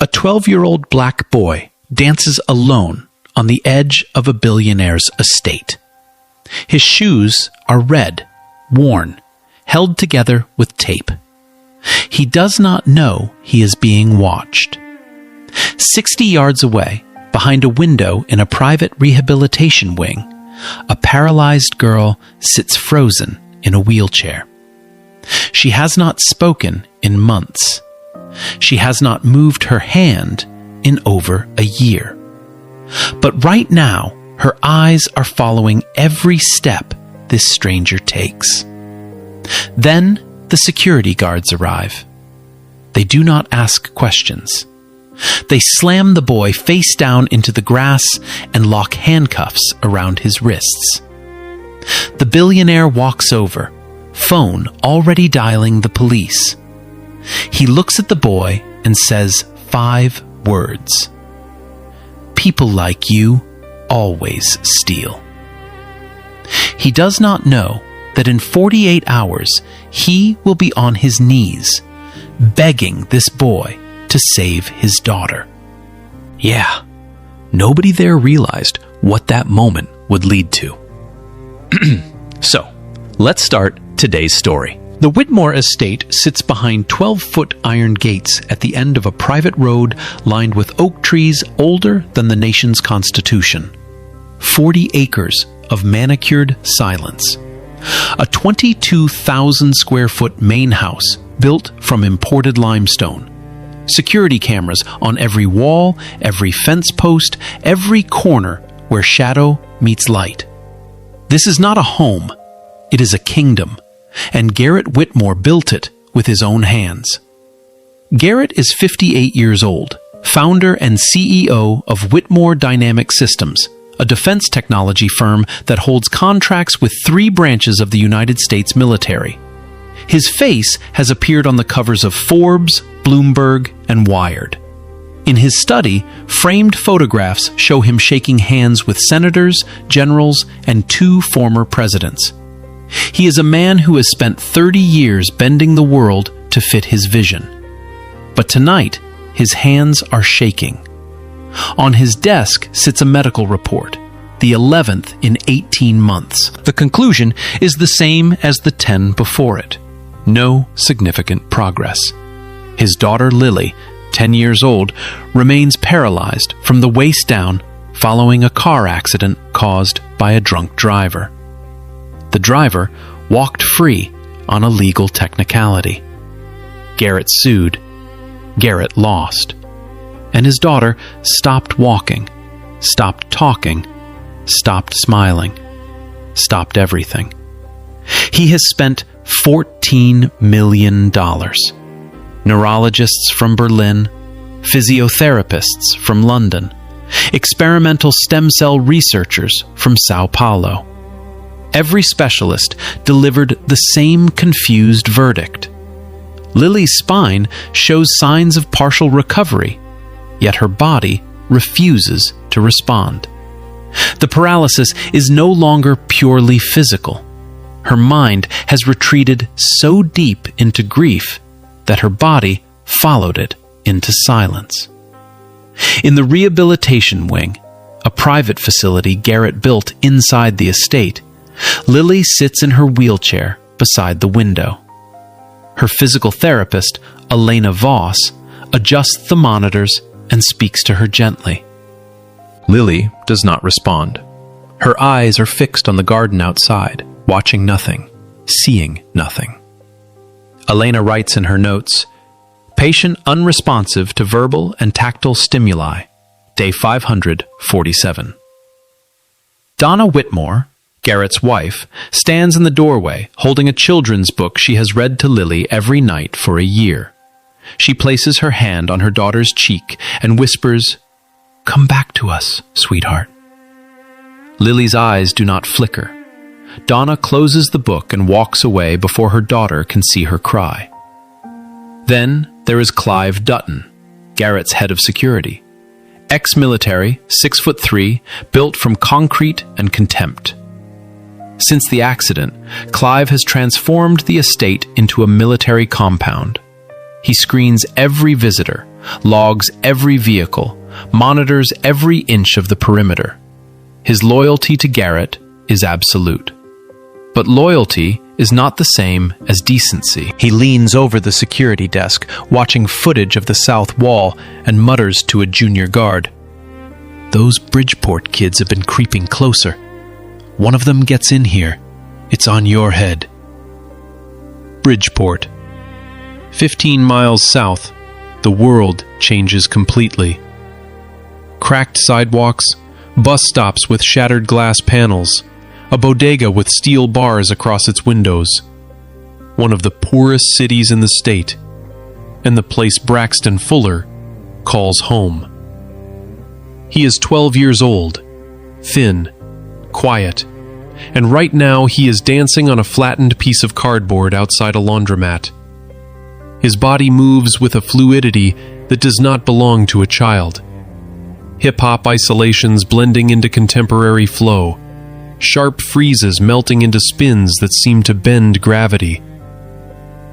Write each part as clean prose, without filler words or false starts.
A 12-year-old black boy dances alone on the edge of a billionaire's estate. His shoes are red, worn, held together with tape. He does not know he is being watched. 60 yards away, behind a window in a private rehabilitation wing, a paralyzed girl sits frozen in a wheelchair. She has not spoken in months. She has not moved her hand in over a year. But right now, her eyes are following every step this stranger takes. Then the security guards arrive. They do not ask questions. They slam the boy face down into the grass and lock handcuffs around his wrists. The billionaire walks over, phone already dialing the police. He looks at the boy and says 5 words. People like you always steal. He does not know that in 48 hours he will be on his knees, begging this boy to save his daughter. Yeah, nobody there realized what that moment would lead to. So, let's start today's story. The Whitmore estate sits behind 12-foot iron gates at the end of a private road lined with oak trees older than the nation's constitution. 40 acres of manicured silence. A 22,000-square-foot main house built from imported limestone. Security cameras on every wall, every fence post, every corner where shadow meets light. This is not a home. It is a kingdom. And Garrett Whitmore built it with his own hands. Garrett is 58 years old, founder and CEO of Whitmore Dynamic Systems, a defense technology firm that holds contracts with 3 branches of the United States military. His face has appeared on the covers of Forbes, Bloomberg, and Wired. In his study, framed photographs show him shaking hands with senators, generals, and 2 former presidents. He is a man who has spent 30 years bending the world to fit his vision. But tonight, his hands are shaking. On his desk sits a medical report, the 11th in 18 months. The conclusion is the same as the 10 before it. No significant progress. His daughter Lily, 10 years old, remains paralyzed from the waist down following a car accident caused by a drunk driver. The driver walked free on a legal technicality. Garrett sued. Garrett lost. And his daughter stopped walking, stopped talking, stopped smiling, stopped everything. He has spent $14 million. Neurologists from Berlin, physiotherapists from London, experimental stem cell researchers from Sao Paulo. Every specialist delivered the same confused verdict. Lily's spine shows signs of partial recovery, yet her body refuses to respond. The paralysis is no longer purely physical. Her mind has retreated so deep into grief that her body followed it into silence. In the rehabilitation wing, a private facility Garrett built inside the estate, Lily sits in her wheelchair beside the window. Her physical therapist, Elena Voss, adjusts the monitors and speaks to her gently. Lily does not respond. Her eyes are fixed on the garden outside, watching nothing, seeing nothing. Elena writes in her notes, "Patient unresponsive to verbal and tactile stimuli, day 547. Donna Whitmore, Garrett's wife, stands in the doorway holding a children's book she has read to Lily every night for a year. She places her hand on her daughter's cheek and whispers, "Come back to us, sweetheart." Lily's eyes do not flicker. Donna closes the book and walks away before her daughter can see her cry. Then there is Clive Dutton, Garrett's head of security. Ex-military, 6'3", built from concrete and contempt. Since the accident, Clive has transformed the estate into a military compound. He screens every visitor, logs every vehicle, monitors every inch of the perimeter. His loyalty to Garrett is absolute. But loyalty is not the same as decency. He leans over the security desk, watching footage of the south wall, and mutters to a junior guard, "Those Bridgeport kids have been creeping closer. One of them gets in here. It's on your head." Bridgeport. 15 miles south, the world changes completely. Cracked sidewalks, bus stops with shattered glass panels, a bodega with steel bars across its windows. One of the poorest cities in the state, and the place Braxton Fuller calls home. He is 12 years old, thin, quiet, and right now he is dancing on a flattened piece of cardboard outside a laundromat. His body moves with a fluidity that does not belong to a child. Hip-hop isolations blending into contemporary flow, sharp freezes melting into spins that seem to bend gravity.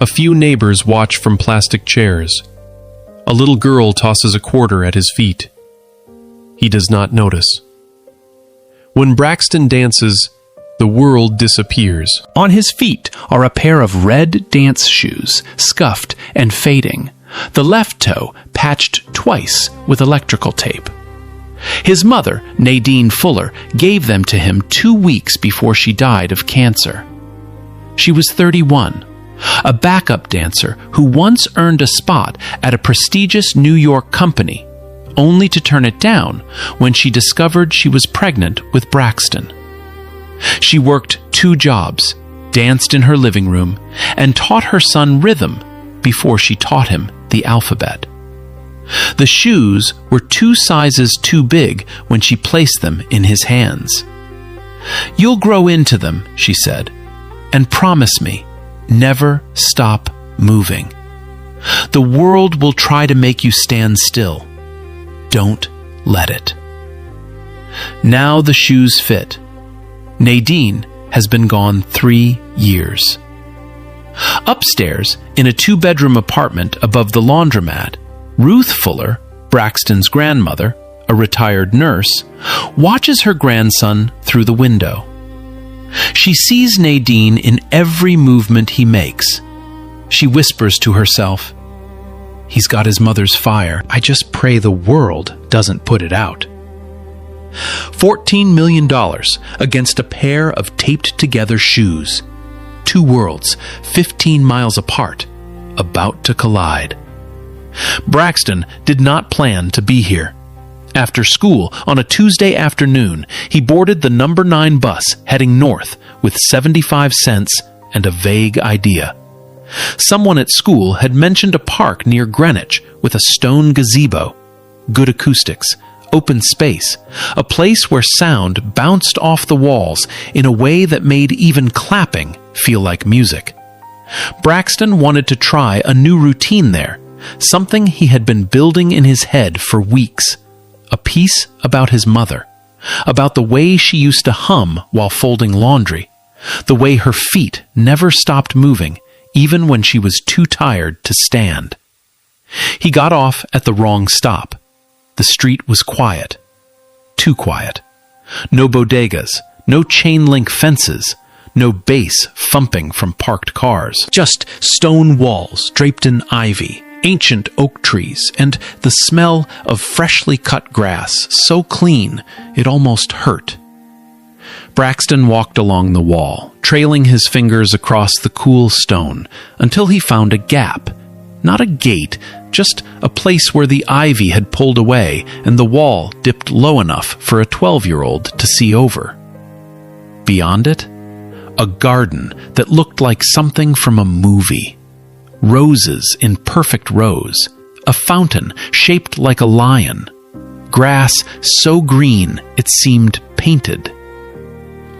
A few neighbors watch from plastic chairs. A little girl tosses a quarter at his feet. He does not notice. When Braxton dances, the world disappears. On his feet are a pair of red dance shoes, scuffed and fading, the left toe patched twice with electrical tape. His mother, Nadine Fuller, gave them to him 2 weeks before she died of cancer. She was 31, a backup dancer who once earned a spot at a prestigious New York company, only to turn it down when she discovered she was pregnant with Braxton. She worked 2 jobs, danced in her living room, and taught her son rhythm before she taught him the alphabet. The shoes were 2 sizes too big when she placed them in his hands. "You'll grow into them," she said, "and promise me, never stop moving. The world will try to make you stand still. Don't let it." Now the shoes fit. Nadine has been gone 3 years. Upstairs, in a 2-bedroom apartment above the laundromat, Ruth Fuller, Braxton's grandmother, a retired nurse, watches her grandson through the window. She sees Nadine in every movement he makes. She whispers to herself, "He's got his mother's fire. I just pray the world doesn't put it out." $14 million against a pair of taped-together shoes. 2 worlds, 15 miles apart, about to collide. Braxton did not plan to be here. After school, on a Tuesday afternoon, he boarded the number 9 bus heading north with 75 cents and a vague idea. Someone at school had mentioned a park near Greenwich with a stone gazebo, good acoustics, open space, a place where sound bounced off the walls in a way that made even clapping feel like music. Braxton wanted to try a new routine there, something he had been building in his head for weeks, a piece about his mother, about the way she used to hum while folding laundry, the way her feet never stopped moving even when she was too tired to stand. He got off at the wrong stop. The street was quiet. Too quiet. No bodegas, no chain-link fences, no bass thumping from parked cars. Just stone walls draped in ivy, ancient oak trees, and the smell of freshly cut grass so clean it almost hurt. Braxton walked along the wall, trailing his fingers across the cool stone, until he found a gap. Not a gate, just a place where the ivy had pulled away and the wall dipped low enough for a 12-year-old to see over. Beyond it, a garden that looked like something from a movie. Roses in perfect rows, a fountain shaped like a lion, grass so green it seemed painted.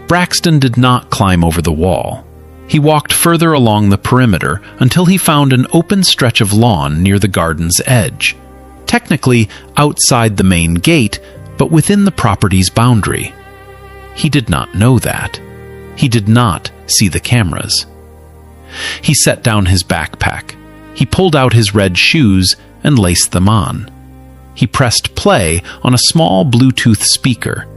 Braxton did not climb over the wall. He walked further along the perimeter until he found an open stretch of lawn near the garden's edge, technically outside the main gate, but within the property's boundary. He did not know that. He did not see the cameras. He set down his backpack. He pulled out his red shoes and laced them on. He pressed play on a small Bluetooth speaker